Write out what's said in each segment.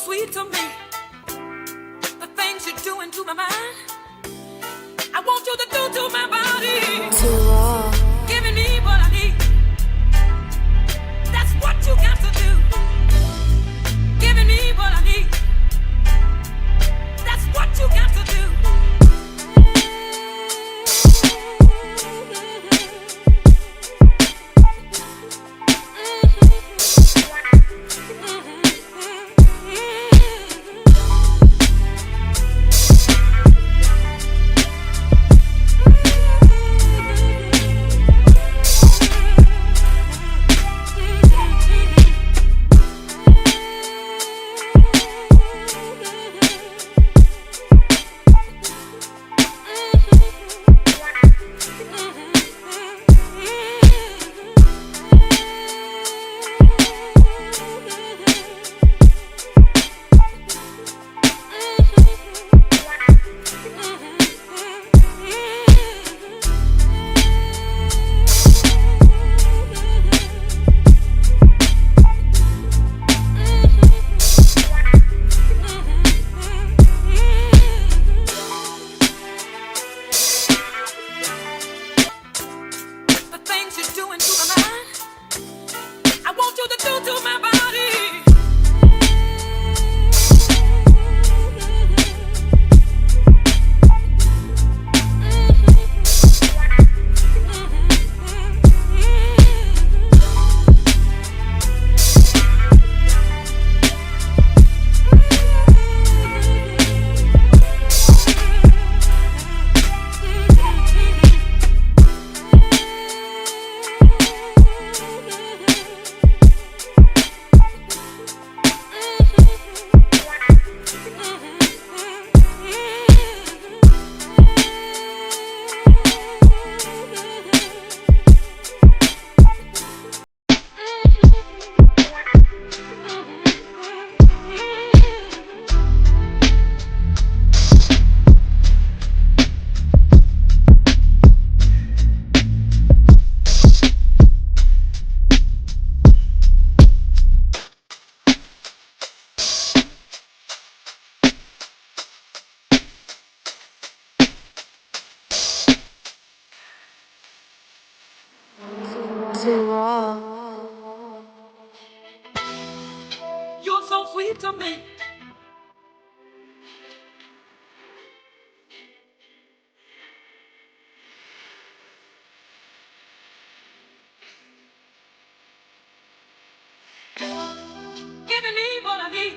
sweet to me. The things you're doing to my mind, I want you to do to my body. Too raw. Giving me what I need. That's what you got to do. Giving me what I need. That's what you got to do. Too raw. You're so sweet to me. Giving me what I need.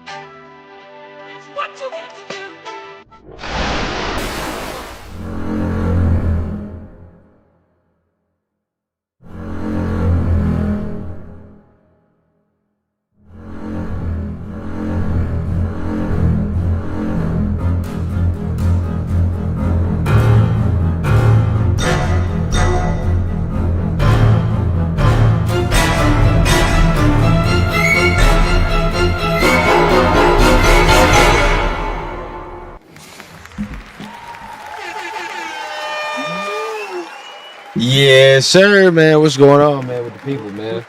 That's what you got to do. Yeah, sir, man. What's going on, man, with the people, man?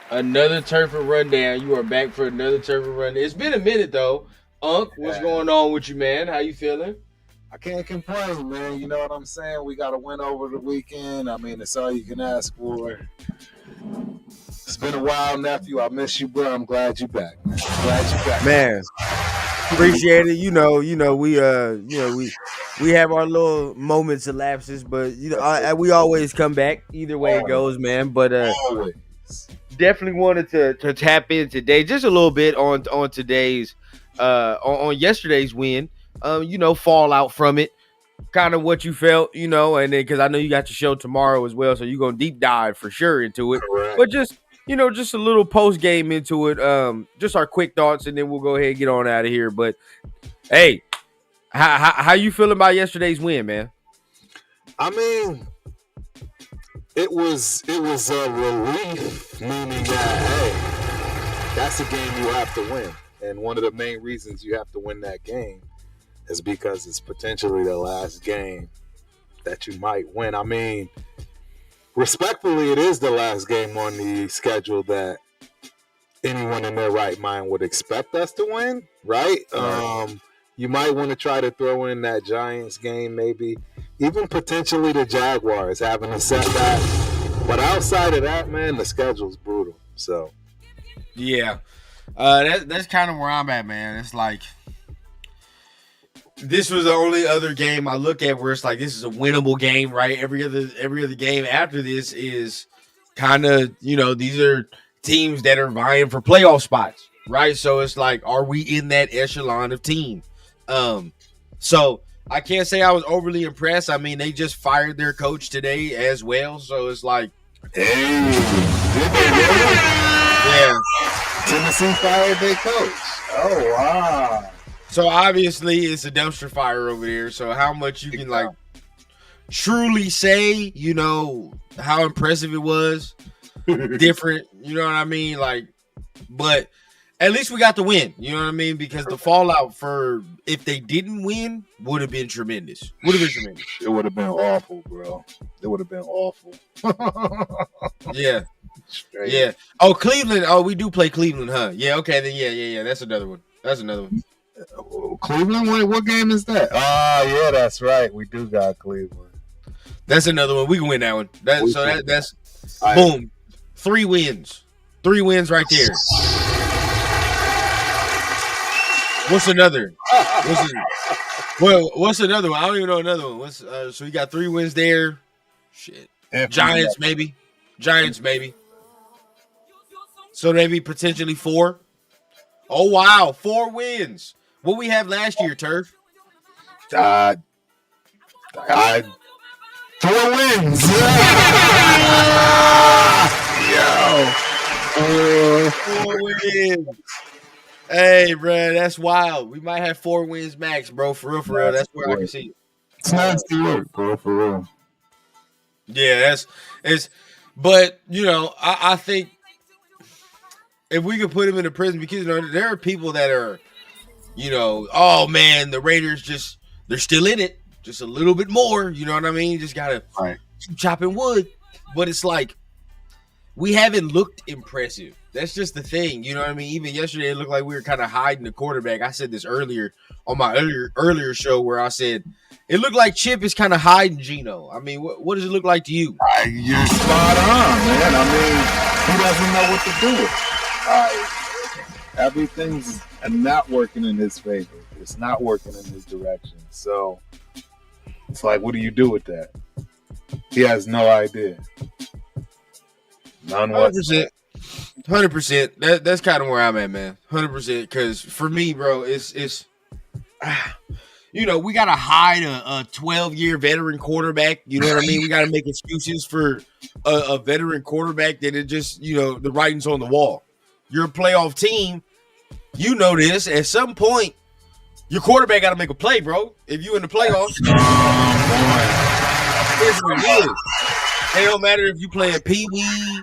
Another Turford rundown. You are back for another Turford rundown. It's been a minute though. Unc, what's going on with you, man? How you feeling? I can't complain, man. You know what I'm saying? We got a win over the weekend. I mean, it's all you can ask for. It's been a while, nephew. I miss you, bro. I'm glad you back, man. Glad you back, man. Appreciate it. We have our little moments of lapses, but we always come back. Either way it goes, man. But Always. definitely wanted to tap in today, just a little bit on today's on yesterday's win. Fallout from it, kind of what you felt, and then because I know you got your show tomorrow as well, so you're gonna deep dive for sure into it. Correct. But just a little post game into it. Just our quick thoughts, and then we'll go ahead and get on out of here. But hey, how you feeling about yesterday's win, man? I mean, it was a relief, meaning that hey, that's a game you have to win, and one of the main reasons you have to win that game is because it's potentially the last game that you might win. I mean, respectfully, it is the last game on the schedule that anyone in their right mind would expect us to win, right? You might want to try to throw in that Giants game, maybe even potentially the Jaguars having a setback. But outside of that, man, the schedule's brutal. So Yeah, that's kind of where I'm at, man. It's like this was the only other game I look at where it's like this is a winnable game, right? Every other game after this is kind of, these are teams that are vying for playoff spots, right? So it's like, are we in that echelon of team? So I can't say I was overly impressed. I mean, they just fired their coach today as well, so it's like, hey, did they really? Yeah, Tennessee fired their coach. Oh wow! So obviously it's a dumpster fire over there. So how much you can like truly say, how impressive it was, different, you know what I mean? Like, but at least we got the win, you know what I mean? Because the fallout for if they didn't win would have been tremendous. It would have been awful, bro. It would have been awful. Yeah. Straight. Yeah. Oh, Cleveland. Oh, we do play Cleveland, huh? Yeah. Okay. Then yeah. That's another one. Cleveland. What game is that? Yeah, that's right. We do got Cleveland. That's another one. We can win that one. That's right. Boom. 3 wins. 3 wins right there. What's another? What's another one? I don't even know another one. So we got 3 wins there. Shit. Giants maybe. So maybe potentially 4. Oh wow, 4 wins. What we have last year, Turf? 4 wins. Yo. 4 wins. Hey, bro, that's wild. We might have 4 wins max, bro. For real. That's where I can see it. It's nasty work, bro. For real. Yeah, but I think if we could put him in a prison, because there are people that are, oh man, the Raiders they're still in it, just a little bit more. You know what I mean? You just gotta keep chopping wood. But it's like we haven't looked impressive. That's just the thing. You know what I mean? Even yesterday, it looked like we were kind of hiding the quarterback. I said this earlier on my earlier show where I said it looked like Chip is kind of hiding Geno. I mean, what does it look like to you? You're spot on, man. I mean, he doesn't know what to do with it. Everything's not working in his favor. It's not working in his direction. So it's like, what do you do with that? He has no idea. None whatsoever. 100%. That's kind of where I'm at, man. 100%. Because for me, bro, it's we gotta hide a 12-year veteran quarterback. You know what I mean? We gotta make excuses for a veteran quarterback that it just the writing's on the wall. You're a playoff team. You know this. At some point, your quarterback got to make a play, bro. If you in the playoffs, it's what it is. It don't matter if you play at Pee Wee,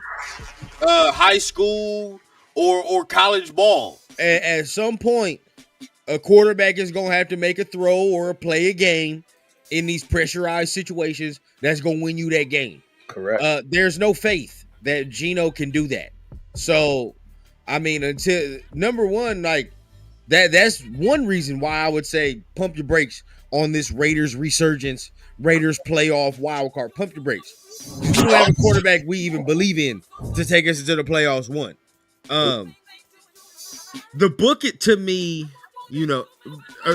high school, or college ball. At some point, a quarterback is going to have to make a throw or play a game in these pressurized situations that's going to win you that game. Correct. There's no faith that Geno can do that. So, I mean, until number one, like that's one reason why I would say pump your brakes on this Raiders resurgence, Raiders playoff wild card. Pump your brakes. You don't have a quarterback we even believe in to take us into the playoffs. One, the book it to me,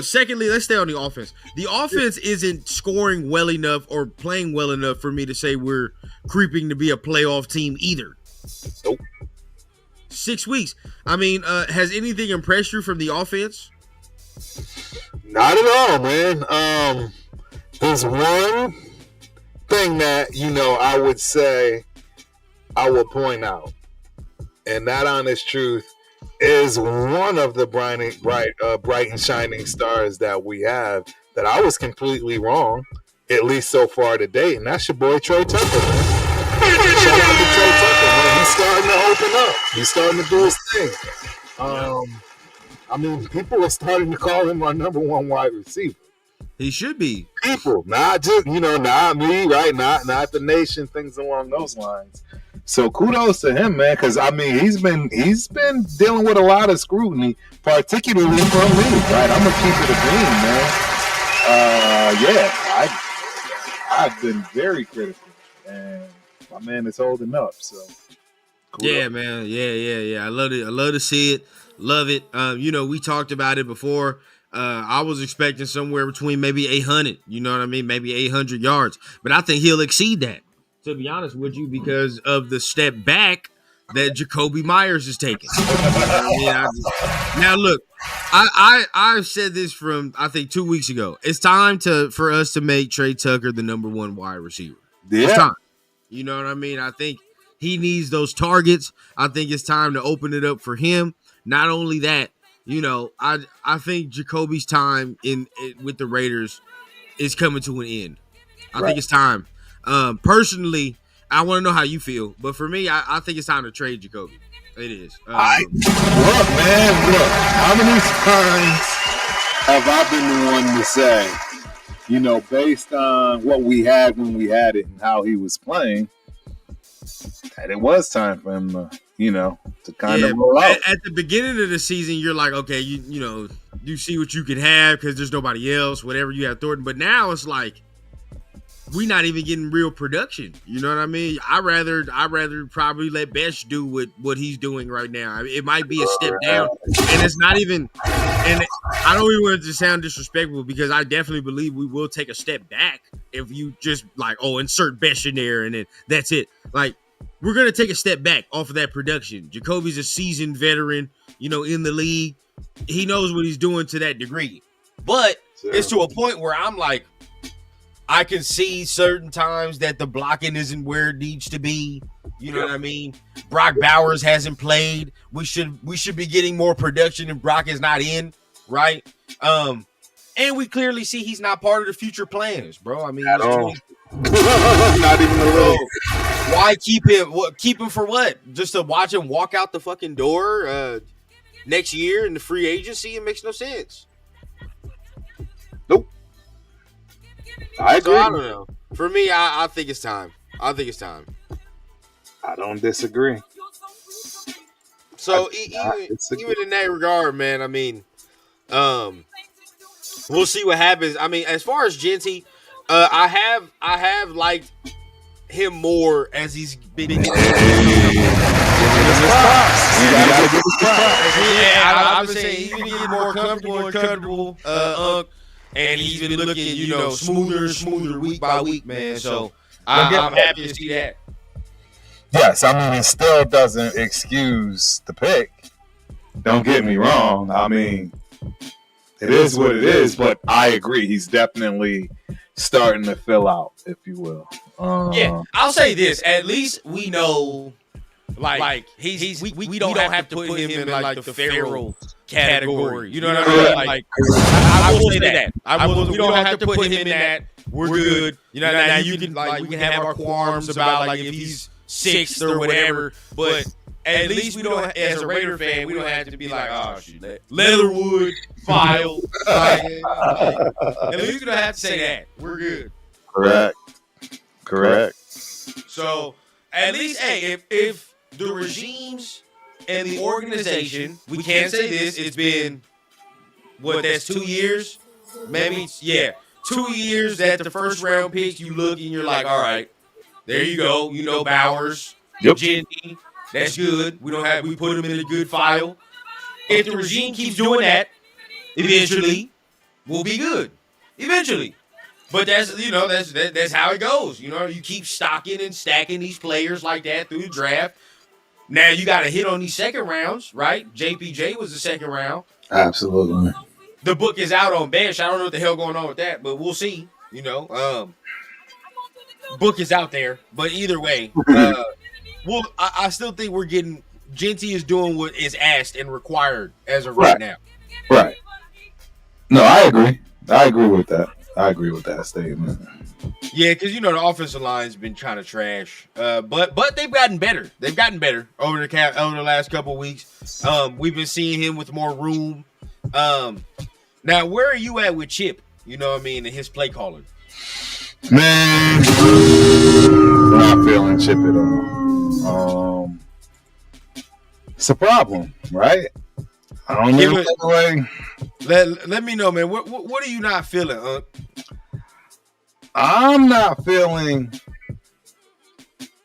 secondly, let's stay on the offense. The offense isn't scoring well enough or playing well enough for me to say we're creeping to be a playoff team either. Nope. 6 weeks. I mean, has anything impressed you from the offense? Not at all, man. There's one thing that, I would say I will point out. And that honest truth is one of the bright and shining stars that we have that I was completely wrong, at least so far to date. And that's your boy Trey Tucker, man. Shout out to Trey Tucker, man. He's starting to open up. He's starting to do his thing. I mean, people are starting to call him our number 1 wide receiver. He should be. People, not just, not me, right? Not the nation, things along those lines. So kudos to him, man, because I mean he's been dealing with a lot of scrutiny, particularly from me. Right, I'm gonna keep it a beam, man. I've been very critical, and my man is holding up. So kudos. Yeah, man. Yeah. I love it. I love to see it. Love it. We talked about it before. I was expecting somewhere between maybe 800, you know what I mean? Maybe 800 yards. But I think he'll exceed that, to be honest with you, because of the step back that Jacoby Myers is taking. You know what I mean? Now, look, I've said this from, I think, 2 weeks ago. It's time for us to make Trey Tucker the number one wide receiver. Yeah. It's time. You know what I mean? I think he needs those targets. I think it's time to open it up for him. Not only that, I think Jacoby's time with the Raiders is coming to an end. I think it's time. Personally, I want to know how you feel, but for me, I think it's time to trade Jacoby. It is. Look, man, how many times have I been the one to say, based on what we had when we had it and how he was playing, that it was time for him to kind of roll out. At the beginning of the season, you're like, okay, you see what you can have because there's nobody else, whatever you have Thornton. But now it's like, we're not even getting real production. You know what I mean? I rather probably let Besh do what he's doing right now. It might be a step down, and it's not even. And I don't even want it to sound disrespectful because I definitely believe we will take a step back if you just insert Besh in there and then that's it. Like, we're gonna take a step back off of that production. Jacoby's a seasoned veteran, in the league. He knows what he's doing to that degree, but it's to a point where I'm like, I can see certain times that the blocking isn't where it needs to be. You know what I mean? Brock Bowers hasn't played. We should be getting more production if Brock is not in, right? And we clearly see he's not part of the future plans, bro. I mean, at all. Not even a little. Why keep him? Keep him for what? Just to watch him walk out the fucking door next year in the free agency? It makes no sense. Nope. I agree. So I don't know. For me, I think it's time. I don't disagree. So even in that regard, man, I mean, we'll see what happens. I mean, as far as Genty, I have liked him more as he's been. I've been saying he's been getting more comfortable, and he's been looking, smoother week by week, man. So I'm happy to see that. Yes, I mean, it still doesn't excuse the pick. Don't get me wrong. I mean, it is what it is, but I agree. He's definitely starting to fill out, if you will. Yeah, I'll say this. At least we know, we don't have to put him in the feral category. You know what I mean? I will say that. We don't have to put him in that. We're good. Now you can we can have our qualms about if he's sixth or whatever, but at least we don't, as a Raider fan, we don't have to be like, oh shit, Leatherwood, File. At least we don't have to say that. We're good. Correct. So at least, hey, if the regimes and the organization, we can't say this, it's been that's 2 years, maybe 2 years that the first round picks, you look and you're like, all right, there you go. Bowers, Genty, that's good. We put him in a good file. If the regime keeps doing that, eventually we'll be good. Eventually. But that's how it goes. You keep stocking and stacking these players like that through the draft. Now you got to hit on these second rounds, right? JPJ was the second round. Absolutely. The book is out on bench. I don't know what the hell going on with that, but we'll see. Book is out there, but either way, I still think we're getting Genty is doing what is asked and required as of right now. Right. No, I agree. I agree with that statement. Yeah, because the offensive line's been kind of trash, but they've gotten better. They've gotten better over the last couple of weeks. We've been seeing him with more room. Now, where are you at with Chip? You know what I mean, and his play calling. Man, not feeling Chip at all. It's a problem, right? I don't know. Let me know, man. What are you not feeling, I'm not feeling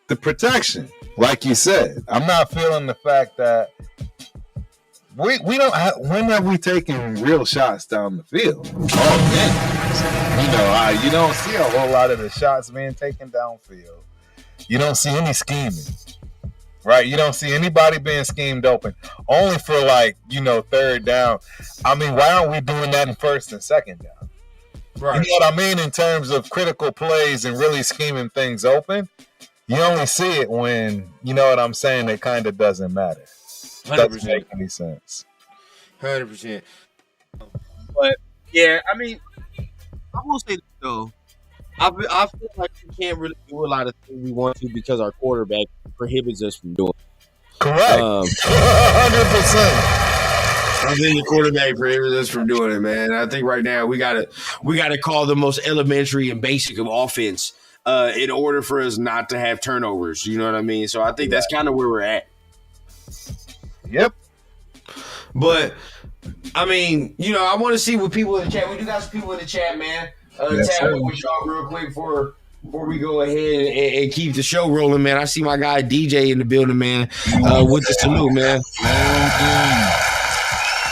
the protection, like you said. I'm not feeling the fact that we don't have. When have we taken real shots down the field? You don't see a whole lot of the shots being taken downfield. You don't see any scheming, right? You don't see anybody being schemed open. Only for third down. I mean, why aren't we doing that in first and second down? Right. You know what I mean? In terms of critical plays and really scheming things open, you only see it when, you know what I'm saying, it kind of doesn't matter. 100%. Doesn't make any sense. 100%. But, yeah, I mean, I will say this, though. I feel like we can't really do a lot of things we want to because our quarterback prohibits us from doing it. Correct. 100%. I think the quarterback prohibits us from doing it, man. I think right now we gotta call the most elementary and basic of offense in order for us not to have turnovers. You know what I mean? So I think that's kind of where we're at. Yep. But I mean, I want to see what people in the chat. We do got some people in the chat, man. Tap up with y'all real quick before we go ahead and keep the show rolling, man. I see my guy DJ in the building, man. With the salute, man.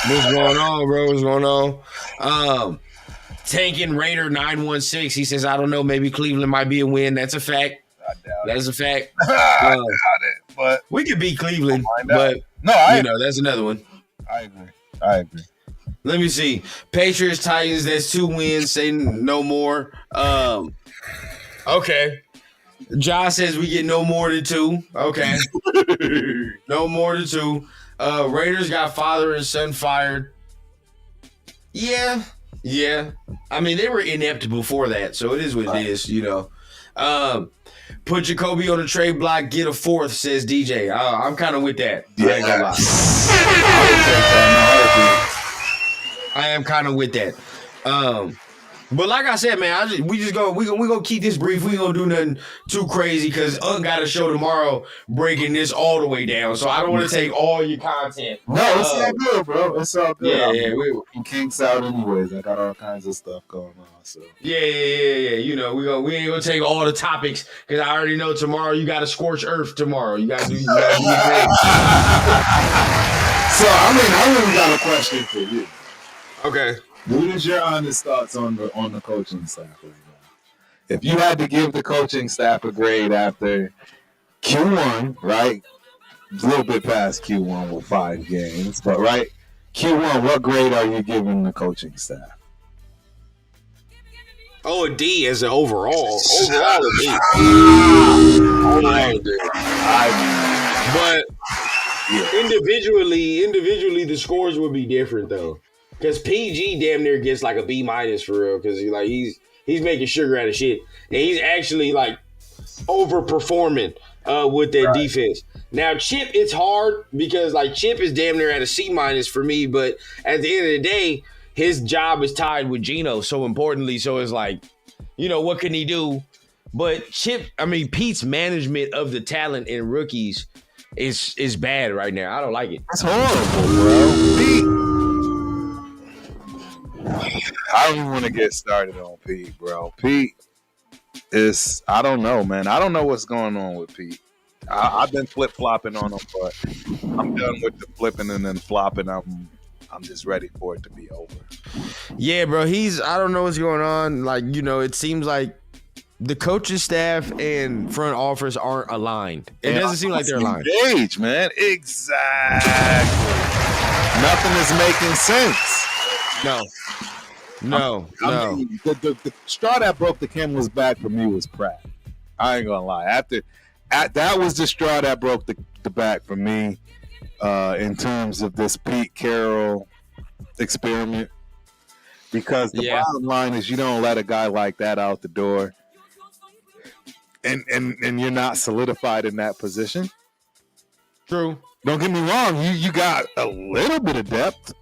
What's going on, bro? What's going on? Tanking Raider 916. He says, I don't know, maybe Cleveland might be a win. That's a fact. I doubt That's a fact. I doubt it. But we could beat Cleveland, but that's another one. I agree. Let me see. Patriots, Titans, that's 2 wins. Say no more. Okay. Josh says we get no more than 2. Okay. No more than 2. Raiders got father and son fired. Yeah. I mean, they were inept before that, so it is what it is, Put Jacoby on the trade block, get a 4th, says DJ. I'm kind of with that. Yeah. I ain't gonna lie. I am kind of with that. But like I said, man, we gonna keep this brief. We gonna do nothing too crazy because got a show tomorrow breaking this all the way down. So I don't want to take all your content. No, it's all good, bro. It's all good. Yeah. We kinks out anyways. I got all kinds of stuff going on. So yeah. We ain't gonna take all the topics because I already know tomorrow you got to scorch earth tomorrow. You gotta do your thing. So I really got a question for you. Okay. What is your honest thoughts on the coaching staff right now? If you had to give the coaching staff a grade after Q1, right? A little bit past Q1 with 5 games, but right? Q1, what grade are you giving the coaching staff? Oh, a D as an overall. Overall, a D. But individually, the scores would be different though. Because PG damn near gets like a B- for real. Because he's making sugar out of shit, and he's actually like overperforming with that defense. Now Chip, it's hard because like Chip is damn near at a C- for me. But at the end of the day, his job is tied with Geno so importantly. So it's like, what can he do? But Pete's management of the talent and rookies is bad right now. I don't like it. That's horrible, bro. Pete. I don't even want to get started on Pete, bro. Pete is, I don't know, man. I don't know what's going on with Pete. I've been flip-flopping on him, but I'm done with the flipping and then flopping. I'm just ready for it to be over. Yeah, bro. I don't know what's going on. Like, it seems like the coaching staff and front office aren't aligned. It doesn't seem like they're aligned. Engaged, man. Exactly. Nothing is making sense. No. The straw that broke the camel's back for me was Pratt. I ain't gonna lie. That was the straw that broke the back for me in terms of this Pete Carroll experiment. Because the bottom line is you don't let a guy like that out the door, and you're not solidified in that position. True. Don't get me wrong. You got a little bit of depth.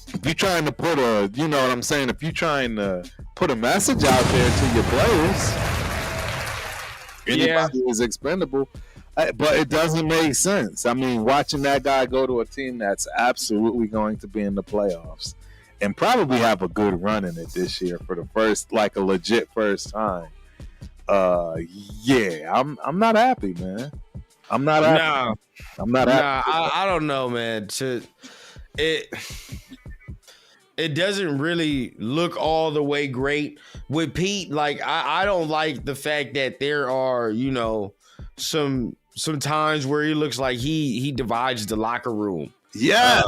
If you're trying to put if you're trying to put a message out there to your players, anybody is expendable. But it doesn't make sense. I mean, watching that guy go to a team that's absolutely going to be in the playoffs and probably have a good run in it this year for the first, like a legit first time. Yeah, I'm not happy, man. I'm not happy. Nah, I'm not happy. I don't know, man. It doesn't really look all the way great with Pete. Like I don't like the fact that there are, some times where he looks like he divides the locker room. Yes.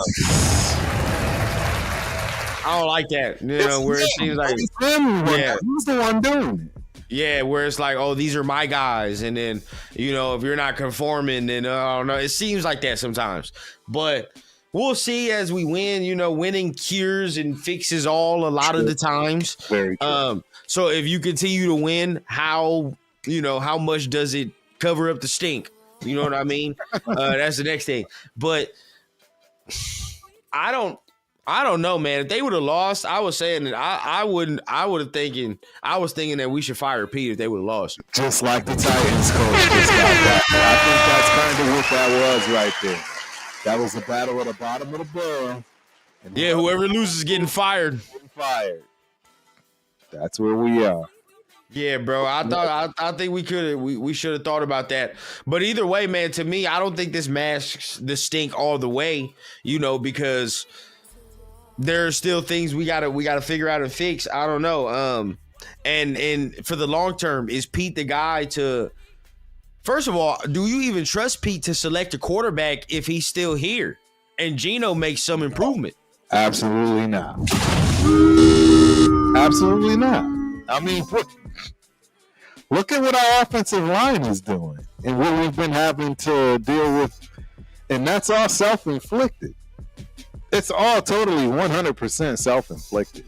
I don't like that. Where it seems like he's the one doing it. Yeah, where it's like, oh, these are my guys, and then if you're not conforming, then I don't know. It seems like that sometimes, but we'll see as we win. Winning cures and fixes all a lot of the times. Very true. So if you continue to win, how much does it cover up the stink? You know what I mean? That's the next thing. But I don't know, man. If they would have lost, I was saying that I was thinking that we should fire Pete if they would have lost. Just like the Titans coach just got that. I think that's kind of what that was right there. That was the battle at the bottom of the barrel. Yeah, whoever loses getting fired. That's where we are. Yeah, bro. I think we should have thought about that. But either way, man, to me, I don't think this masks the stink all the way, because there are still things we gotta figure out and fix. I don't know. And for the long term, is Pete the guy to? First of all, do you even trust Pete to select a quarterback if he's still here and Geno makes some improvement? Absolutely not. Absolutely not. I mean, look at what our offensive line is doing and what we've been having to deal with, and that's all self-inflicted. It's all totally 100% self-inflicted.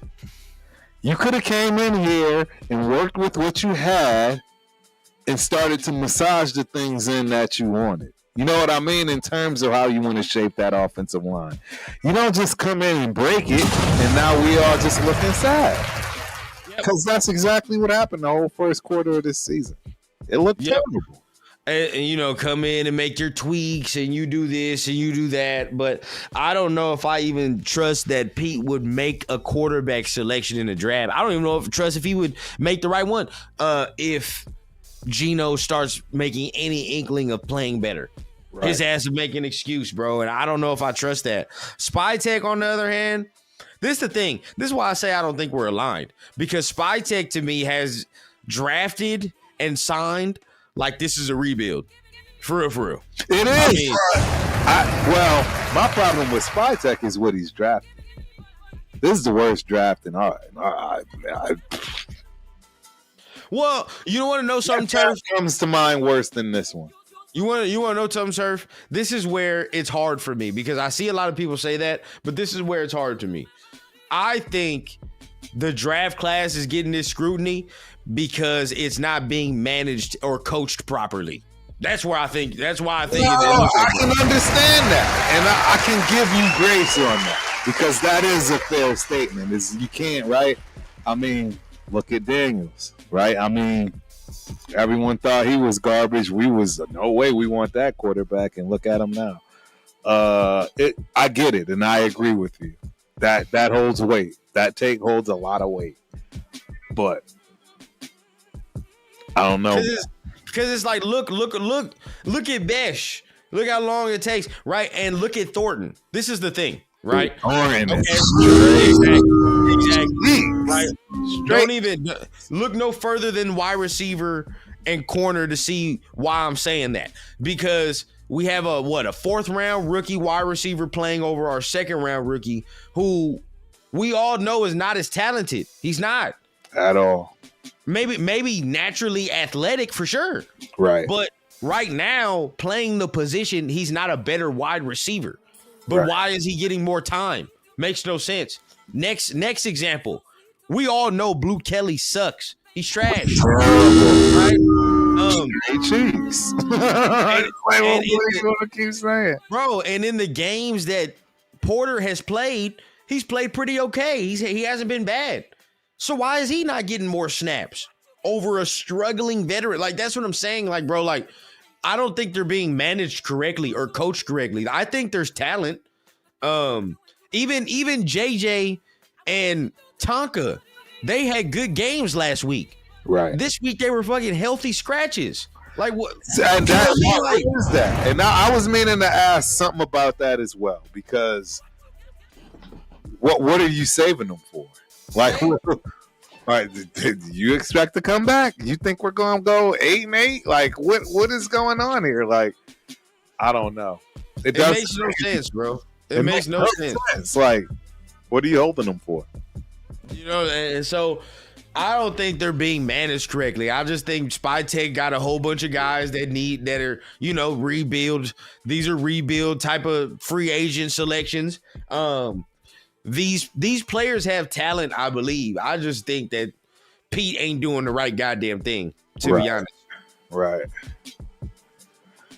You could have came in here and worked with what you had and started to massage the things in that you wanted. You know what I mean? In terms of how you want to shape that offensive line. You don't just come in and break it, and now we all just looking sad. Because that's exactly what happened the whole first quarter of this season. It looked terrible. And come in and make your tweaks and you do this and you do that. But I don't know if I even trust that Pete would make a quarterback selection in the draft. I don't even know if he would make the right one if Geno starts making any inkling of playing better. Right. His ass would make an excuse, bro. And I don't know if I trust that. Spy on the other hand, this is the thing. This is why I say I don't think we're aligned. Because Spytech to me has drafted and signed like this is a rebuild. For real. It is. Well, my problem with Spytech is what he's drafting. This is the worst draft in our Well, you want to know something, Turf? Comes to mind worse than this one. You want to know something, Turf? This is where it's hard for me because I see a lot of people say that, but this is where it's hard to me. I think the draft class is getting this scrutiny because it's not being managed or coached properly. That's why I think it looks like I can understand that, and I can give you grace on that because that is a fair statement. You can't, right? I mean, look at Daniels, right? I mean, everyone thought he was garbage. No way we want that quarterback, and look at him now. I get it, and I agree with you. That holds weight. That take holds a lot of weight. But I don't know. Because it's like, look at Besh. Look how long it takes, right? And look at Thornton. This is the thing, right? Thornton Exactly. Right. Don't even look no further than wide receiver and corner to see why I'm saying that. Because we have a fourth round rookie wide receiver playing over our second round rookie who we all know is not as talented. He's not at all. Maybe naturally athletic for sure. Right. But right now, playing the position, he's not a better wide receiver. But why is he getting more time? Makes no sense. Next example. We all know Blue Kelly sucks. He's trash. Right? Cheeks. Keep saying. Bro, and in the games that Porter has played, he's played pretty okay. He hasn't been bad. So why is he not getting more snaps over a struggling veteran? Like, that's what I'm saying. Like, bro, like, I don't think they're being managed correctly or coached correctly. I think there's talent. Even JJ and Tonka, they had good games last week. Right. This week they were fucking healthy scratches. Like what? And what is that? And now I was meaning to ask something about that as well, because what are you saving them for? Like, all right, did you expect to come back? You think we're gonna go 8-8? Like, what is going on here? Like, I don't know. It makes no sense, bro. It makes no sense. Like, what are you holding them for? You know, and so I don't think they're being managed correctly. I just think Spytech got a whole bunch of guys that are, you know, rebuild. These are rebuild type of free agent selections. These players have talent, I believe. I just think that Pete ain't doing the right goddamn thing, to be honest. Right.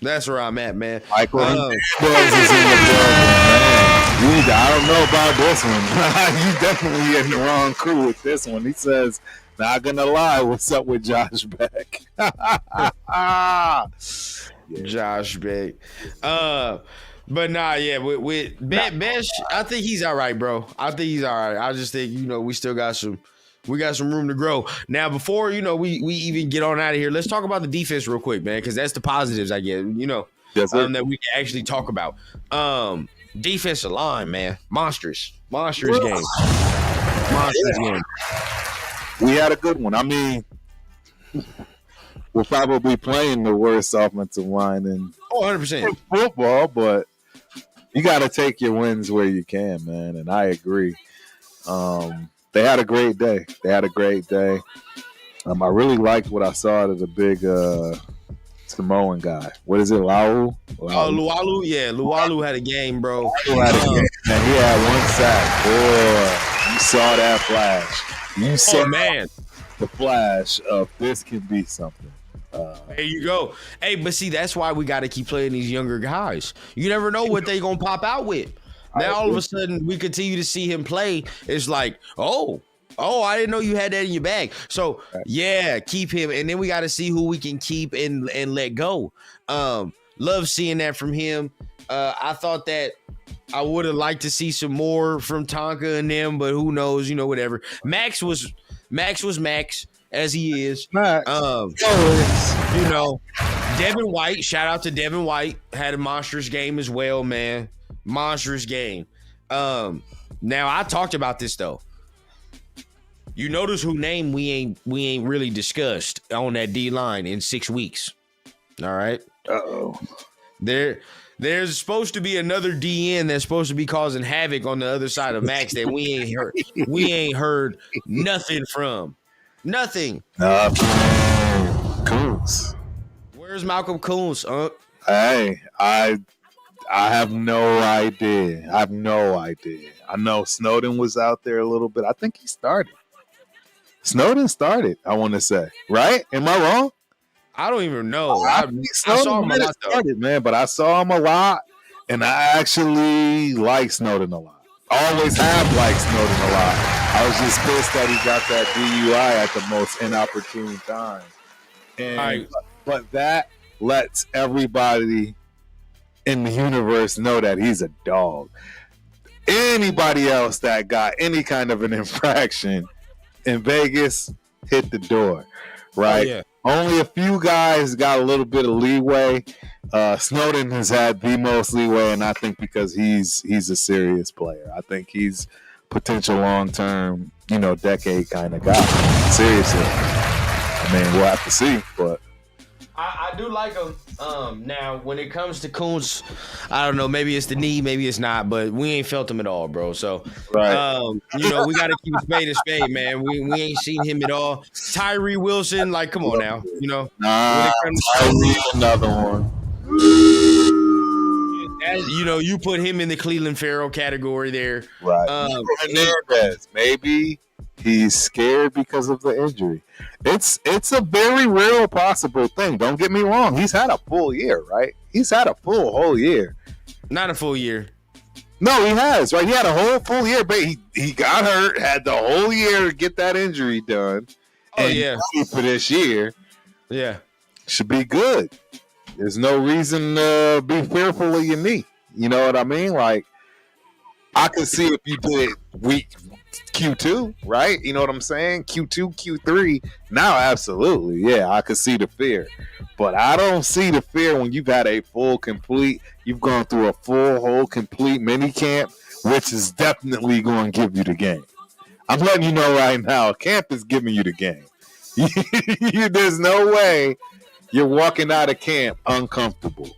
That's where I'm at, man. Michael is in the building, man. I don't know about this one. You definitely in the wrong crew with this one. He says, not gonna lie, what's up with Josh Beck? Josh Beck. But nah, yeah, with Besh, I think he's all right, bro. I think he's all right. I just think, you know, we still got some room to grow. Now, before, you know, we even get on out of here, let's talk about the defense real quick, man, because that's the positives I get, you know, that we can actually talk about. Defensive line, man, monstrous game. Monstrous game. We had a good one. I mean, we're probably playing the worst offensive line in 100% football, but you got to take your wins where you can, man. And I agree. They had a great day. I really liked what I saw of the big Samoan guy. What is it, Lau? Lualu, yeah. Lualu had a game, bro. He had one sack. Boy, you saw that flash. You saw the flash of this can be something. There you go. Hey, but see, that's why we got to keep playing these younger guys. You never know what they going to pop out with. Now, all of a sudden, we continue to see him play. It's like, oh, I didn't know you had that in your bag. So, yeah, keep him. And then we got to see who we can keep and let go. Love seeing that from him. I thought that I would have liked to see some more from Tonka and them, but who knows, you know, whatever. Max was Max, as he is. You know, Devin White, shout out to Devin White, had a monstrous game as well, man. Monstrous game. Now I talked about this though. You notice who name we ain't really discussed on that D line in 6 weeks. All right. Uh-oh. There's supposed to be another DN that's supposed to be causing havoc on the other side of Max that we ain't heard nothing from. Nothing. Coons. Where's Malcolm Coons, Hey, I have no idea. I know Snowden was out there a little bit. I think he started. Snowden started, I want to say. Right? Am I wrong? I don't even know. I saw him a lot, man, but I saw him a lot, and I actually like Snowden a lot. Always have liked Snowden a lot. I was just pissed that he got that DUI at the most inopportune time. But that lets everybody in the universe know that he's a dog. Anybody else that got any kind of an infraction in Vegas hit the door, right? Oh, yeah. Only a few guys got a little bit of leeway. Snowden has had the most leeway, and I think because he's a serious player. I think he's potential long-term, decade kind of guy. Seriously. I mean, we'll have to see, but I do like him. Now, when it comes to Coons, I don't know. Maybe it's the knee, maybe it's not, but we ain't felt him at all, bro. So, right. We got to keep a spade, man. We ain't seen him at all. Tyree Wilson, like, come on now, Nah, Tyree, another one. You put him in the Cleveland Farrell category there. Right. Maybe he's scared because of the injury. It's a very real possible thing. Don't get me wrong. He's had a full year, right? He's had a whole year. Not a full year. No, he has, right? He had a whole full year, but he got hurt, had the whole year to get that injury done. Oh, yeah. For this year. Yeah. Should be good. There's no reason to be fearful of your knee. You know what I mean? Like, I could see if you did week Q2, right? You know what I'm saying? Q2, Q3. Now, absolutely. Yeah, I could see the fear. But I don't see the fear when you've had a you've gone through a whole complete mini camp, which is definitely going to give you the game. I'm letting you know right now, camp is giving you the game. There's no way you're walking out of camp uncomfortable.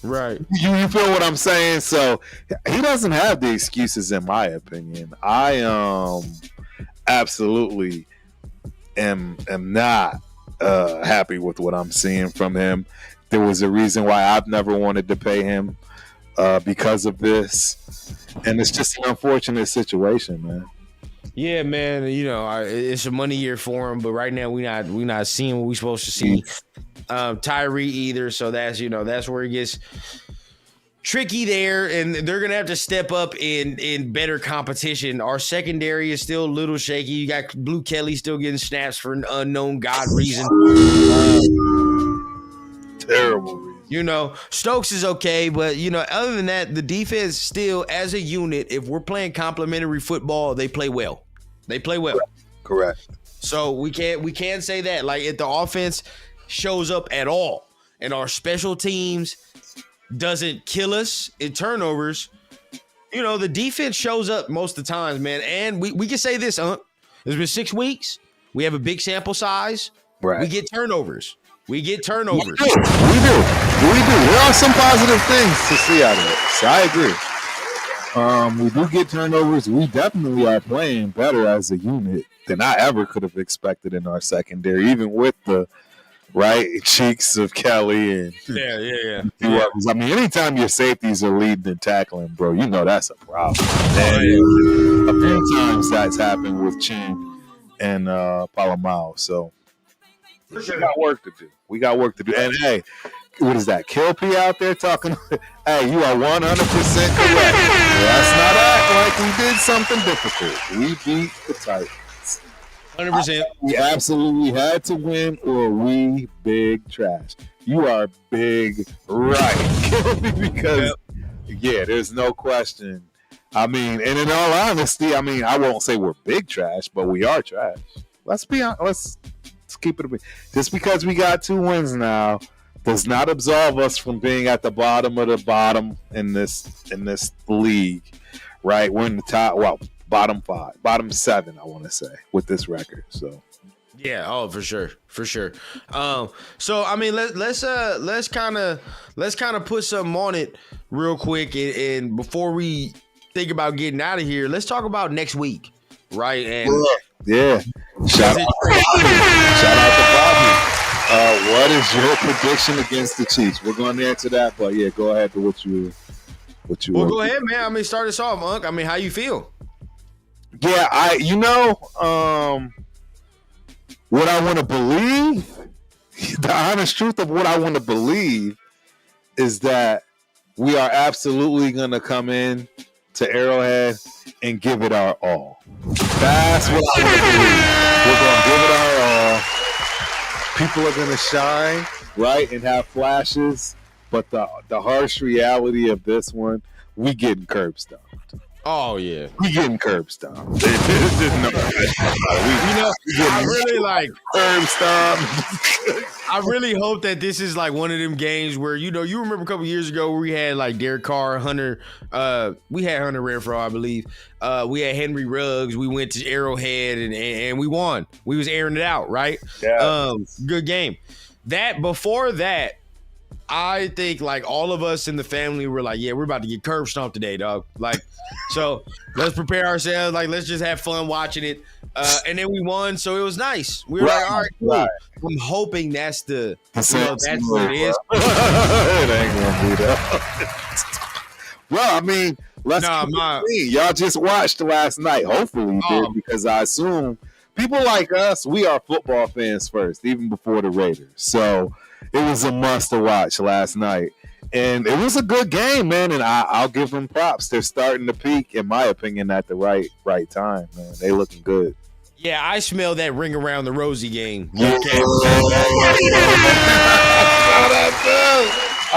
Right. You feel what I'm saying? So he doesn't have the excuses, in my opinion. I absolutely am not happy with what I'm seeing from him. There was a reason why I've never wanted to pay him because of this, and it's just an unfortunate situation, man. Yeah, man. You know, it's a money year for him, but right now we not seeing what we supposed to see. Tyree either, so that's where it gets tricky there, and they're gonna have to step up in better competition. Our secondary is still a little shaky. You got Blue Kelly still getting snaps for an unknown God reason. Terrible reason. You know, Stokes is okay, but other than that, the defense still, as a unit, if we're playing complementary football, they play well. They play well. Correct. So we can't say that. Like, if the offense shows up at all and our special teams doesn't kill us in turnovers, the defense shows up most of the times, man. And we can say this, it's been 6 weeks. We have a big sample size. Right. We get turnovers. We do. There are some positive things to see out of it. So I agree. We do get turnovers. We definitely are playing better as a unit than I ever could have expected in our secondary, even with the cheeks of Kelly and yeah. I mean, anytime your safeties are leading and tackling, bro, that's a problem. And a few times that's happened with Chin and Palomao. So we got work to do. And hey, what is that? Kilpie out there talking? Hey, you are 100% correct. Let's not act like we did something difficult. We beat the Titans. 100%. We absolutely had to win, or we big trash. You are big right. Because, there's no question. I mean, and in all honesty, I won't say we're big trash, but we are trash. Let's be honest. Let's keep it a bit. Just because we got 2 wins now does not absolve us from being at the bottom of the bottom in this league, right? We're in the top, bottom 5, bottom 7, I want to say, with this record. So, yeah, for sure. So I mean, let's kind of put something on it real quick, and before we think about getting out of here, let's talk about next week, right? And yeah. Shout out to Bobby. What is your prediction against the Chiefs? We're going to answer that, but go ahead to what you. Well, go ahead, man. I mean, start us off, Unc. I mean, how you feel? Yeah, what I want to believe, the honest truth of what I want to believe is that we are absolutely going to come in to Arrowhead and give it our all. That's what I want to believe. We're going to give it our all. People are going to shine, right, and have flashes, but the harsh reality of this one, we getting curb stomped. Oh yeah, we getting curb stomped. I really like curb stomped. I really hope that this is like one of them games where you remember a couple years ago where we had like Derek Carr, Hunter. We had Hunter Renfrow, I believe. We had Henry Ruggs. We went to Arrowhead and we won. We was airing it out, right? Yeah. Good game. Before that. I think like all of us in the family were like, yeah, we're about to get curb stomped today, dog. Like, so let's prepare ourselves. Like, let's just have fun watching it. And then we won, so it was nice. We were like, all right, cool. Right. I'm hoping that's that's what it is. It ain't gonna be that. Well, I mean, y'all just watched last night. Hopefully you did, because I assume people like us, we are football fans first, even before the Raiders. So it was a must to watch last night. And it was a good game, man, and I'll give them props. They're starting to peak, in my opinion, at the right time, man. They looking good. Yeah, I smell that ring around the rosy game. Yeah.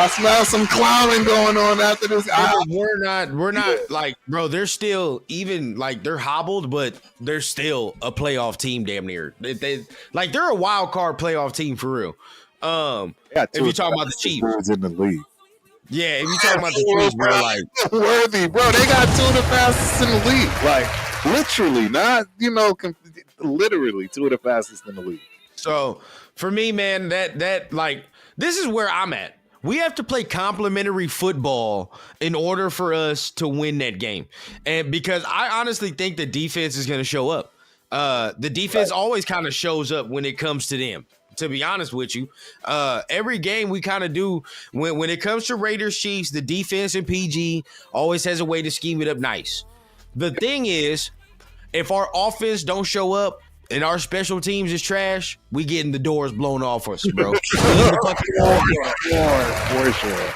I smell some clowning going on after this. We're not like, bro, they're still even like they're hobbled, but they're still a playoff team damn near. They're a wild card playoff team for real. If you're talking about the Chiefs in the league. Yeah, if you're talking about the Chiefs, bro, like worthy, bro. They got 2 of the fastest in the league. Like literally, not literally 2 of the fastest in the league. So for me, man, that like this is where I'm at. We have to play complementary football in order for us to win that game. And because I honestly think the defense is going to show up. The defense always kind of shows up when it comes to them, to be honest with you. Every game we kind of do, when it comes to Raiders Chiefs, the defense and PG always has a way to scheme it up nice. The thing is, if our offense don't show up, and our special teams is trash, we getting the doors blown off us, bro. For sure.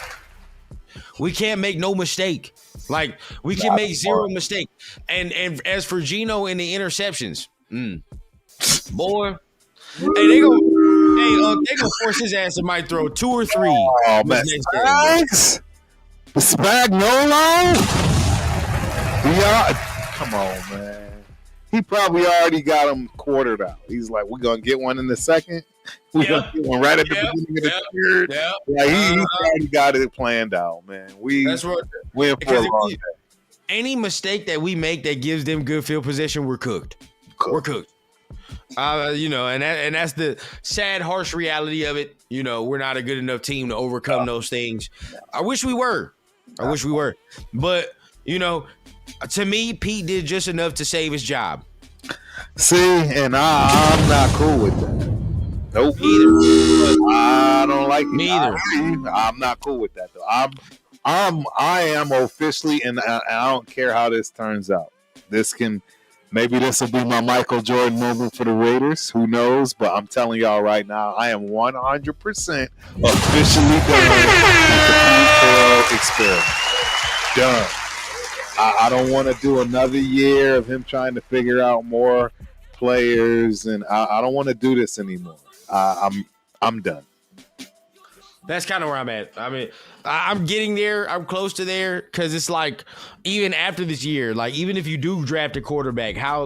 We can't make no mistake. Like, we can make zero mistake. And as for Geno and the interceptions, boy, they gonna force his ass to might throw 2 or 3. Oh, man. Spags? The Spagnuolo? Come on, man. He probably already got him quartered out. He's like, we're going to get one in the second. We're going to get one right at the beginning of the third. Like, he already got it planned out, man. That's right. We're in for a long day. Any mistake that we make that gives them good field position, we're cooked. We're cooked. And that's the sad, harsh reality of it. We're not a good enough team to overcome those things. I wish we were. But, to me, Pete did just enough to save his job. See, and I'm not cool with that. Nope. I don't like it. Neither. I'm not cool with that though. I am officially, and I don't care how this turns out. Maybe this will be my Michael Jordan moment for the Raiders. Who knows? But I'm telling y'all right now, I am 100% officially done with the Pete Carroll experiment. Done. I don't want to do another year of him trying to figure out more players, and I don't want to do this anymore. I'm done. That's kind of where I'm at. I mean, I'm getting there. I'm close to there because it's like even after this year, like even if you do draft a quarterback, how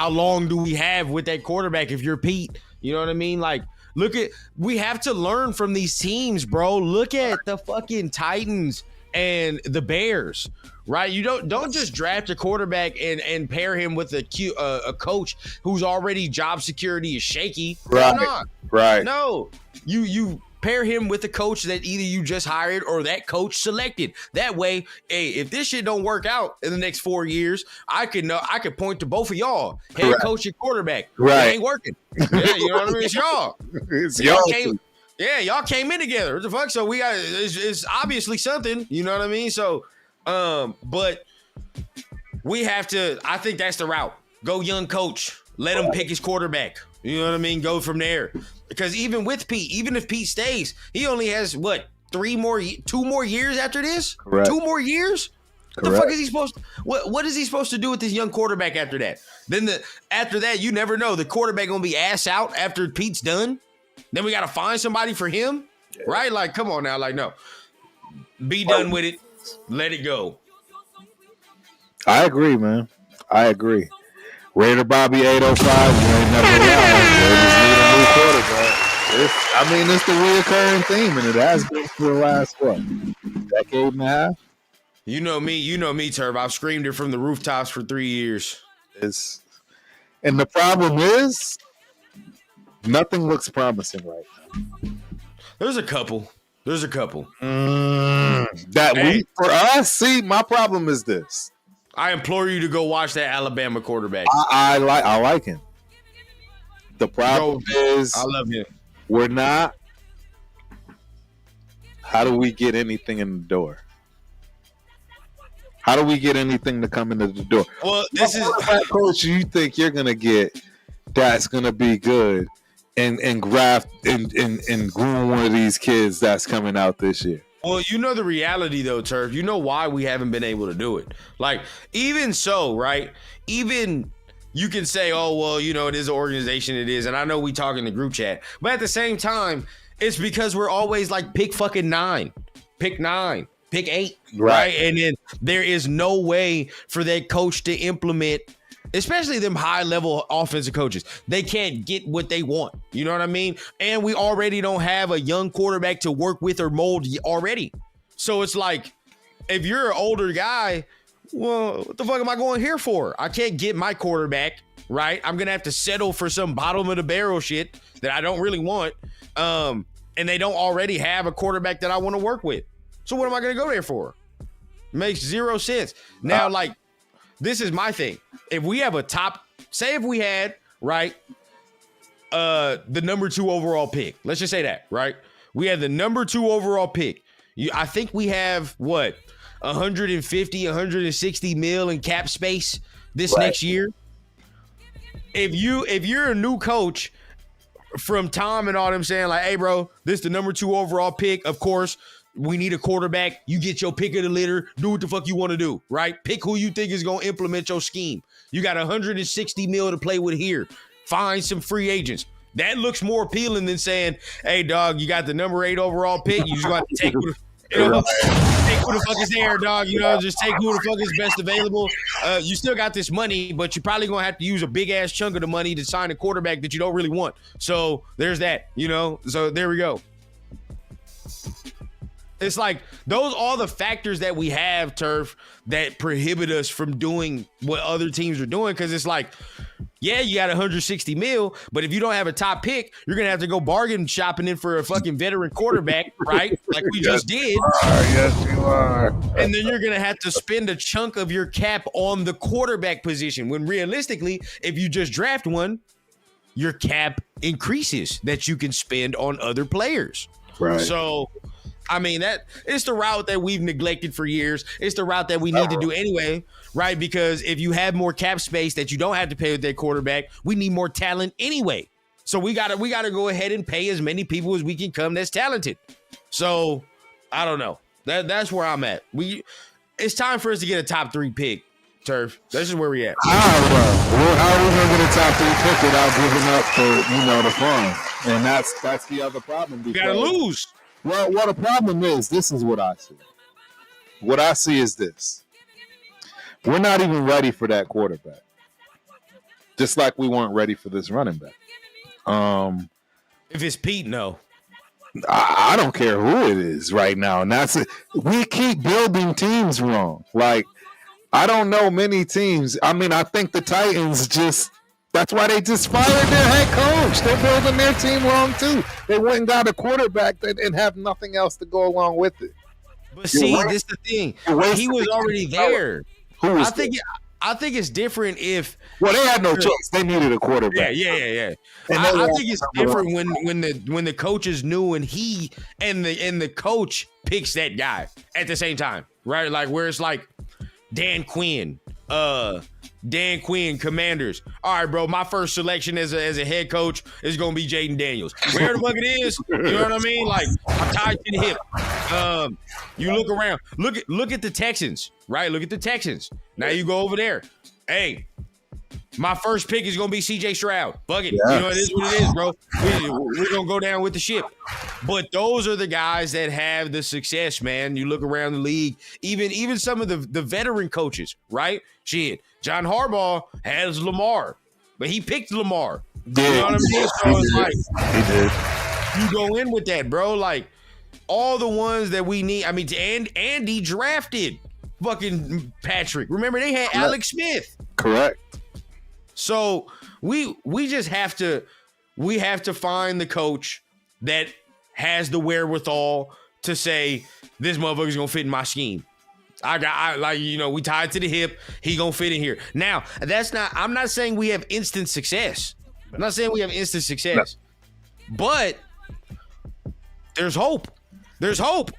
long do we have with that quarterback if you're Pete? You know what I mean? Like, we have to learn from these teams, bro. Look at the fucking Titans and the Bears. Right, you don't just draft a quarterback and pair him with a coach whose already job security is shaky. Right, not. Right. No, you pair him with a coach that either you just hired or that coach selected. That way, hey, if this shit don't work out in the next 4 years, I could point to both of y'all, head coach and quarterback. Right, it ain't working. Yeah, you know what I mean? It's y'all. Y'all came in together. What the fuck? So we got it's obviously something. You know what I mean? So. But we have to, I think that's the route. Go young coach. Let him pick his quarterback. You know what I mean? Go from there. Because even with Pete, even if Pete stays, he only has, 2 more years after this? Correct. 2 more years? What the fuck is he supposed to, what is he supposed to do with this young quarterback after that? Then after that, you never know. The quarterback going to be ass out after Pete's done. Then we got to find somebody for him. Yeah. Right? Like, come on now. Like, no. Be done with it. Let it go. I agree, man. I agree. Raider Bobby 805. You ain't never lied. Raiders need a new quarterback. It's the reoccurring theme, and it has been for the last decade and a half. You know me, Turb. I've screamed it from the rooftops for 3 years. And the problem is, nothing looks promising right now. There's a couple. For us, see, my problem is this. I implore you to go watch that Alabama quarterback. I like him. The problem is, I love him. We're not. How do we get anything in the door? How do we get anything to come into the door? Well, this is coach. You think you're gonna get that's gonna be good? And graft and groom one of these kids that's coming out this year. Well, you know the reality though, Turf. You know why we haven't been able to do it. Like, even so, right? Even you can say, oh, well, it is an organization, it is. And I know we talk in the group chat. But at the same time, It's because we're always like pick fucking 9, pick 9, pick 8, right? And then there is no way for that coach to implement, especially them high level offensive coaches. They can't get what they want. You know what I mean? And we already don't have a young quarterback to work with or mold already. So it's like, if you're an older guy, well, what the fuck am I going here for? I can't get my quarterback, right? I'm going to have to settle for some bottom of the barrel shit that I don't really want. And they don't already have a quarterback that I want to work with. So what am I going to go there for? Makes zero sense. Now, like, this is my thing. If we have a top, say if we had, right, the number 2 overall pick. Let's just say that, right? We had the number 2 overall pick. I think we have, what, 150, 160 mil in cap space this next year. If you're a new coach from Tom and all them saying like, hey, bro, this is the number 2 overall pick. Of course, we need a quarterback. You get your pick of the litter. Do what the fuck you want to do, right? Pick who you think is going to implement your scheme. You got 160 mil to play with here. Find some free agents. That looks more appealing than saying, hey, dog, you got the number 8 overall pick. You just got to take take who the fuck is there, dog. You know, just take who the fuck is best available. You still got this money, but you're probably going to have to use a big-ass chunk of the money to sign a quarterback that you don't really want. So there's that, you know. So there we go. It's like those all the factors that we have, Turf, that prohibit us from doing what other teams are doing. Because it's like, yeah, you got 160 mil, but if you don't have a top pick, you're gonna have to go bargain shopping in for a fucking veteran quarterback, right? Like we just did. Yes, you are. And then you're gonna have to spend a chunk of your cap on the quarterback position. When realistically, if you just draft one, your cap increases that you can spend on other players. Right. So, I mean, that it's the route that we've neglected for years. It's the route that we need to do anyway, right? Because if you have more cap space that you don't have to pay with that quarterback, we need more talent anyway. So we gotta go ahead and pay as many people as we can come that's talented. So I don't know. That's where I'm at. It's time for us to get a top 3 pick, Turf. This is where we at. How are we gonna get a top 3 pick without giving up the fun? And that's the other problem. We gotta lose. Well, the problem is, this is what I see. What I see is this. We're not even ready for that quarterback. Just like we weren't ready for this running back. If it's Pete, no. I don't care who it is right now. And that's it. We keep building teams wrong. Like, I don't know many teams. I mean, I think the Titans that's why they just fired their head coach. They're building their team wrong too. They went and got a quarterback and have nothing else to go along with it. But see, this is the thing. He was already there. I think it's different if. Well, they had no choice. They needed a quarterback. Yeah. I think it's different when the coach is new and the coach picks that guy at the same time, right? Like where it's like Dan Quinn, Commanders. All right, bro. My first selection as a head coach is gonna be Jaden Daniels. Where the fuck it is? You know what I mean? Like I'm tied to the hip. You look around. Look at the Texans, right? Look at the Texans. Now you go over there. Hey, my first pick is gonna be CJ Stroud. Fuck it. Yes. You know it is what it is, bro. We're gonna go down with the ship. But those are the guys that have the success, man. You look around the league, even some of the veteran coaches, right? Shit. John Harbaugh has Lamar, but he picked Lamar. Yeah, you know what I mean? So it's like he did. You go in with that, bro. Like all the ones that we need. I mean, and Andy drafted fucking Patrick. Remember they had Alex Smith. Correct. So we just have to find the coach that has the wherewithal to say this motherfucker's gonna fit in my scheme. We tied to the hip. He gonna fit in here. Now, I'm not saying we have instant success. I'm not saying we have instant success, but there's hope. There's hope.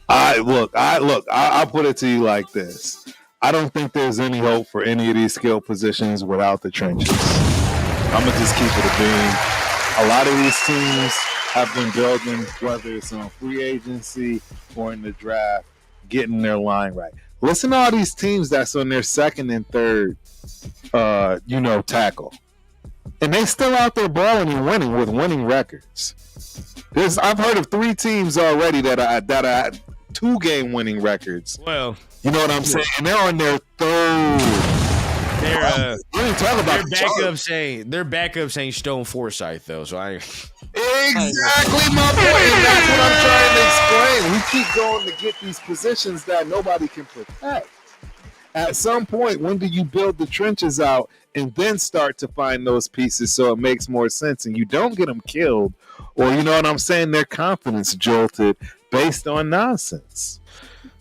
I'll put it to you like this. I don't think there's any hope for any of these skill positions without the trenches. I'm gonna just keep it a beam. A lot of these teams have been building, whether it's on free agency or in the draft, getting their line right. Listen to all these teams that's on their second and third, tackle. And they still out there balling and winning with winning records. I've heard of 3 teams already that are 2-game winning records. Well, you know what I'm saying? And they're on their 3rd. Their Their backups ain't Stone Forsythe though, so I exactly my point. And that's what I'm trying to explain. We keep going to get these positions that nobody can protect. At some point, when do you build the trenches out and then start to find those pieces so it makes more sense and you don't get them killed, or you know what I'm saying, their confidence jolted based on nonsense?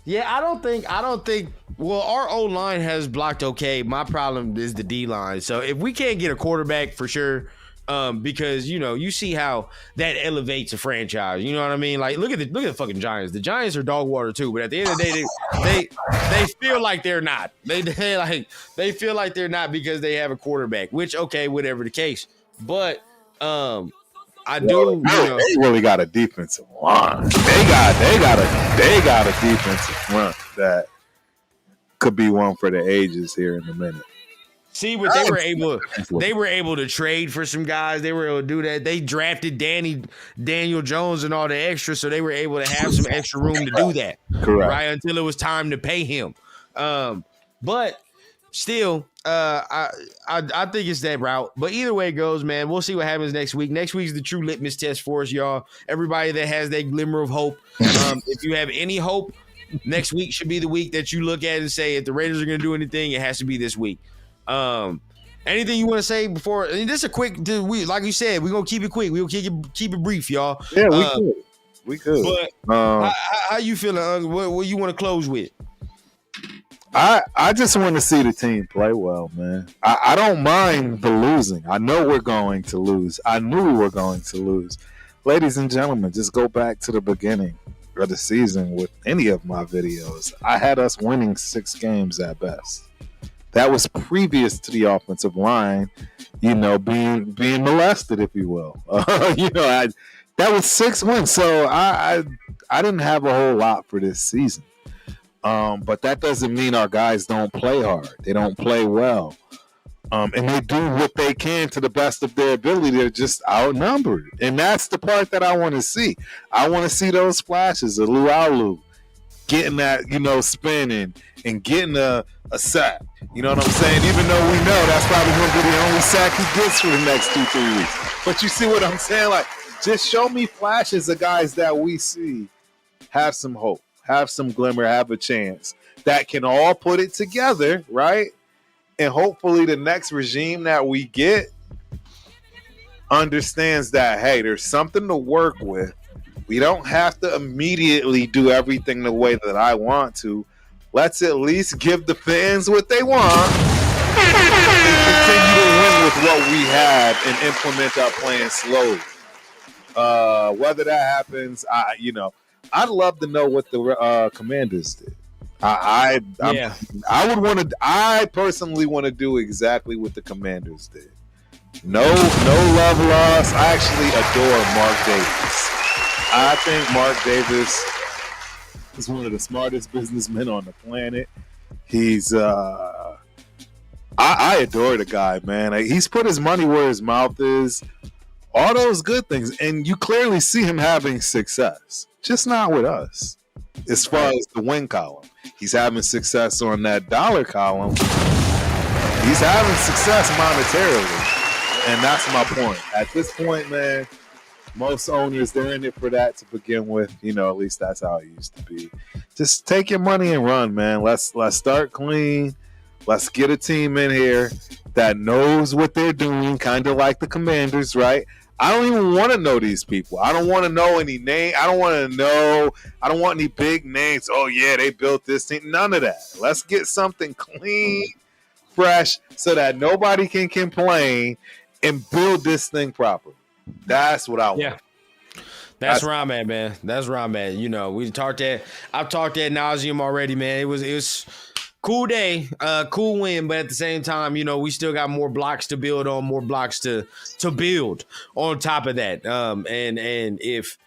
Yeah, I don't think. Well, our O line has blocked okay. My problem is the D line. So if we can't get a quarterback for sure, because you see how that elevates a franchise. You know what I mean? Like look at the fucking Giants. The Giants are dog water too, but at the end of the day, they feel like they're not. They feel like they're not because they have a quarterback. Which okay, whatever the case, but I do. They really got a defensive line. They got a defensive front that could be one for the ages here in a minute. See what they were able to trade for some guys. They were able to do that. They drafted Daniel Jones and all the extra, so they were able to have some extra room to do that. Correct. Right until it was time to pay him. But still, I think it's that route. But either way it goes, man, we'll see what happens next week. Next week's the true litmus test for us, y'all. Everybody that has that glimmer of hope. If you have any hope, next week should be the week that you look at and say, if the Raiders are going to do anything, it has to be this week. Anything you want to say before? I mean, this is a quick. Like you said, we're gonna keep it quick. We'll keep it brief, y'all. Yeah, we could. But how you feeling? What you want to close with? I just want to see the team play well, man. I don't mind the losing. I know we're going to lose. I knew we were going to lose. Ladies and gentlemen, just go back to the beginning of the season with any of my videos. I had us winning 6 games at best. That was previous to the offensive line, being molested, if you will. That was 6 wins. So I didn't have a whole lot for this season. But that doesn't mean our guys don't play hard. They don't play well. And they do what they can to the best of their ability. They're just outnumbered. And that's the part that I want to see. I want to see those flashes of Lualu getting that, spinning and getting a sack. You know what I'm saying? Even though we know that's probably going to be the only sack he gets for the next 2-3 weeks. But you see what I'm saying? Like, just show me flashes of guys that we see have some hope, have some glimmer, have a chance that can all put it together, right? And hopefully the next regime that we get understands that, hey, there's something to work with. We don't have to immediately do everything the way that I want to. Let's at least give the fans what they want and continue to win with what we have and implement our plan slowly. Whether that happens, I'd love to know what the Commanders did. I personally want to do exactly what the Commanders did. No love lost. I actually adore Mark Davis. I think Mark Davis is one of the smartest businessmen on the planet. He's I adore the guy, man. He's put his money where his mouth is. All those good things, and you clearly see him having success, just not with us. As far as the win column, he's having success on that dollar column. He's having success monetarily, and that's my point. At this point, man, most owners, they're in it for that to begin with. At least that's how it used to be. Just take your money and run, man. Let's start clean. Let's get a team in here that knows what they're doing, kind of like the Commanders, right? I don't even want to know these people. I don't want to know any name. I don't want any big names. Oh, yeah, they built this team. None of that. Let's get something clean, fresh, so that nobody can complain and build this thing properly. That's what I want. Yeah. That's where I'm at, man. That's where I'm at. I've talked ad nauseum already, man. It was cool day, cool win, but at the same time, we still got more blocks to build on, more blocks to build on top of that. And if,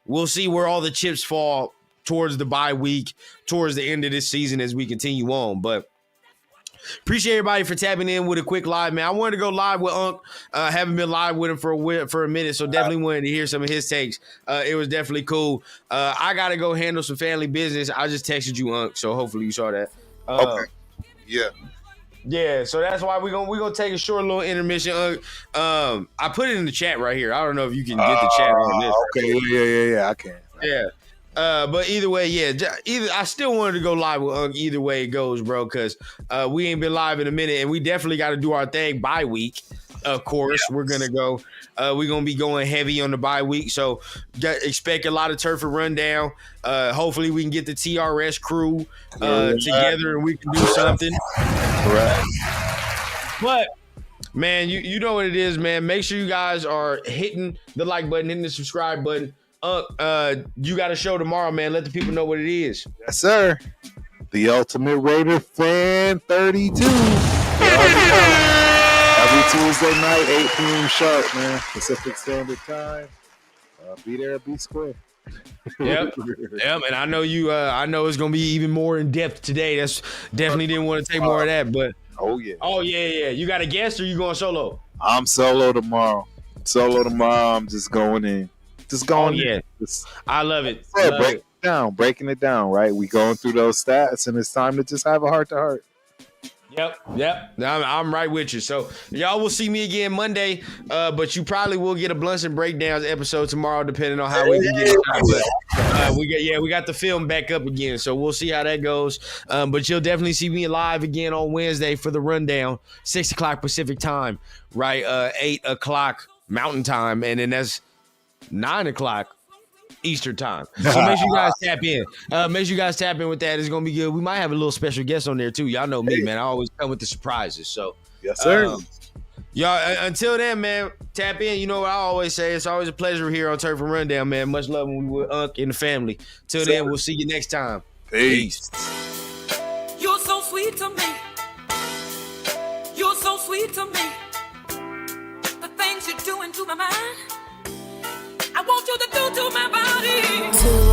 we'll see where all the chips fall towards the bye week, towards the end of this season as we continue on. But appreciate everybody for tapping in with a quick live, man. I wanted to go live with Unc. Haven't been live with him for a minute, so definitely wanted to hear some of his takes. It was definitely cool. I got to go handle some family business. I just texted you, Unc, so hopefully you saw that. Okay. Yeah. Yeah, so that's why we're gonna take a short little intermission. I put it in the chat right here. I don't know if you can get the chat on this. Okay, yeah, I can. Yeah. But either way, I still wanted to go live with Unc either way it goes, bro, because we ain't been live in a minute, and we definitely got to do our thing bye week. Of course, we're gonna go. We're gonna be going heavy on the bye week, so expect a lot of Turf and Rundown. Hopefully, we can get the TRS crew together and we can do something. Right. But man, you know what it is, man. Make sure you guys are hitting the like button, hitting the subscribe button. You got a show tomorrow, man. Let the people know what it is. Yes, sir. The Ultimate Raider Fan 32. Every Tuesday night, 8 p.m. sharp, man. Pacific Standard Time. Be there at B Square. Yep. And I know you. I know it's gonna be even more in depth today. That's definitely didn't want to take more of that, but oh yeah. You got a guest or you going solo? I'm solo tomorrow. I'm just going in. I love it. Breaking it down, right? We going through those stats, and it's time to just have a heart-to-heart. Yep. I'm right with you. So y'all will see me again Monday, but you probably will get a Blunts and Breakdowns episode tomorrow, depending on how we can get it. But we got the film back up again, so we'll see how that goes. But you'll definitely see me live again on Wednesday for the rundown, 6 o'clock Pacific time, right? 8 o'clock Mountain time, and then that's 9 o'clock Eastern time. So make sure you guys tap in. Make sure you guys tap in with that. It's gonna be good. We might have a little special guest on there too. Y'all know me, man. I always come with the surprises. So yes, sir. Y'all, until then, man, tap in. You know what I always say. It's always a pleasure here on Turf and Rundown, man. Much love when we with Unc and the family. Till then, we'll see you next time. Peace. You're so sweet to me. You're so sweet to me. The things you're doing to my mind, I want you to do to my body.